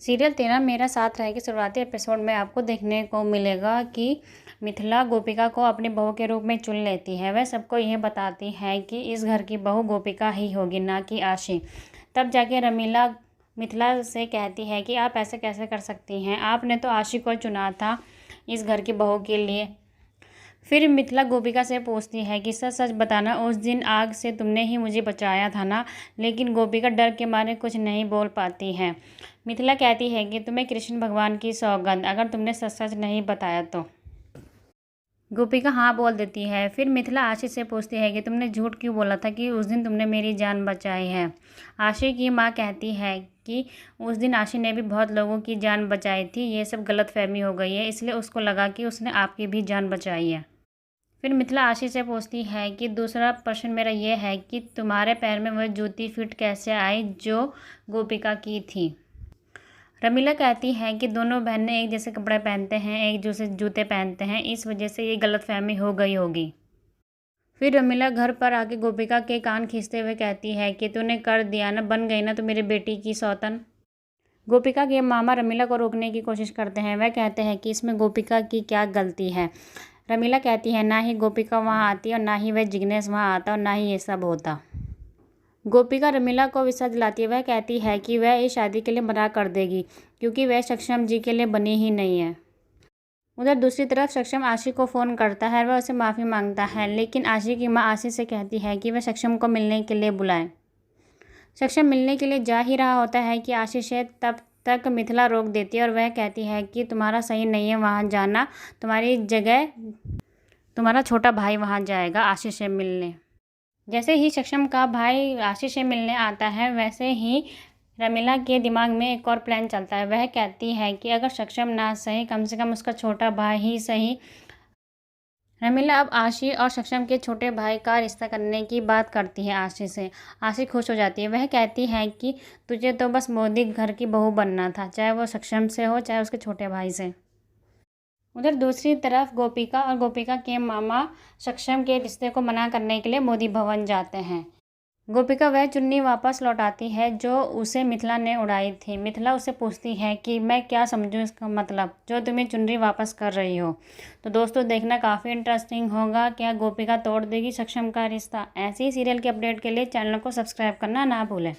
Serial 13 मेरा साथ रहे के शुरुआती एपिसोड में आपको देखने को मिलेगा कि मिथिला गोपिका को अपनी बहू के रूप में चुन लेती है। वह सबको यह बताती है कि इस घर की बहू गोपिका ही होगी, ना कि आशी। तब जाके रमीला मिथिला से कहती है कि आप ऐसे कैसे कर सकती हैं, आपने तो आशी को चुना था इस घर की बहू के लिए। फिर मिथिला गोपिका से पूछती है कि सच सच बताना, उस दिन आग से तुमने ही मुझे बचाया था ना। लेकिन गोपिका डर के मारे कुछ नहीं बोल पाती है। मिथिला कहती है कि तुम्हें कृष्ण भगवान की सौगंध, अगर तुमने सच सच नहीं बताया तो। गोपिका हाँ बोल देती है। फिर मिथिला आशी से पूछती है कि तुमने झूठ क्यों बोला था कि उस दिन तुमने मेरी जान बचाई है। आशी की माँ कहती है कि उस दिन आशी ने भी बहुत लोगों की जान बचाई थी, ये सब गलतफहमी हो गई है, इसलिए उसको लगा कि उसने आपकी भी जान बचाई है। फिर मिथिला आशी से पूछती है कि दूसरा प्रश्न मेरा ये है कि तुम्हारे पैर में वह जूती फिट कैसे आई जो गोपिका की थी। रमीला कहती है कि दोनों बहनें एक जैसे कपड़े पहनते हैं, एक जैसे जूते पहनते हैं, इस वजह से ये गलतफहमी हो गई होगी। फिर रमीला घर पर आके गोपिका के कान खींचते हुए कहती है कि तूने कर दिया ना, बन गई ना तो मेरी बेटी की सौतन। गोपिका के मामा रमीला को रोकने की कोशिश करते हैं। वह कहते हैं कि इसमें गोपिका की क्या गलती है। रमीला कहती है ना ही गोपिका वहाँ आती और ना ही वह जिग्नेश वहाँ आता और ना ही ये सब होता। गोपिका रमीला को विश्वास दिलाती है। वह कहती है कि वह इस शादी के लिए मना कर देगी क्योंकि वह सक्षम जी के लिए बनी ही नहीं है। उधर दूसरी तरफ सक्षम आशी को फ़ोन करता है, वह उसे माफ़ी मांगता है, लेकिन आशी की माँ आशी से कहती है कि वह सक्षम को मिलने के लिए बुलाए। सक्षम मिलने के लिए जा ही रहा होता है कि आशी से तब तक मिथिला रोक देती है और वह कहती है कि तुम्हारा सही नहीं है वहाँ जाना, तुम्हारी जगह तुम्हारा छोटा भाई वहाँ जाएगा आशी से मिलने। जैसे ही सक्षम का भाई आशी से मिलने आता है, वैसे ही रमीला के दिमाग में एक और प्लान चलता है। वह कहती है कि अगर सक्षम ना सही, कम से कम उसका छोटा भाई ही सही। रमीला अब आशी और सक्षम के छोटे भाई का रिश्ता करने की बात करती है आशी से। आशी खुश हो जाती है। वह कहती है कि तुझे तो बस मोदी घर की बहू बनना था, चाहे वो सक्षम से हो चाहे उसके छोटे भाई से। उधर दूसरी तरफ गोपिका और गोपिका के मामा सक्षम के रिश्ते को मना करने के लिए मोदी भवन जाते हैं। गोपिका वह चुन्नी वापस लौटाती है जो उसे मिथिला ने उड़ाई थी। मिथिला उसे पूछती है कि मैं क्या समझूं इसका मतलब, जो तुम्हें चुन्नी वापस कर रही हो। तो दोस्तों देखना काफ़ी इंटरेस्टिंग होगा, क्या गोपिका तोड़ देगी सक्षम का रिश्ता। ऐसे ही सीरियल के अपडेट के लिए चैनल को सब्सक्राइब करना ना भूलें।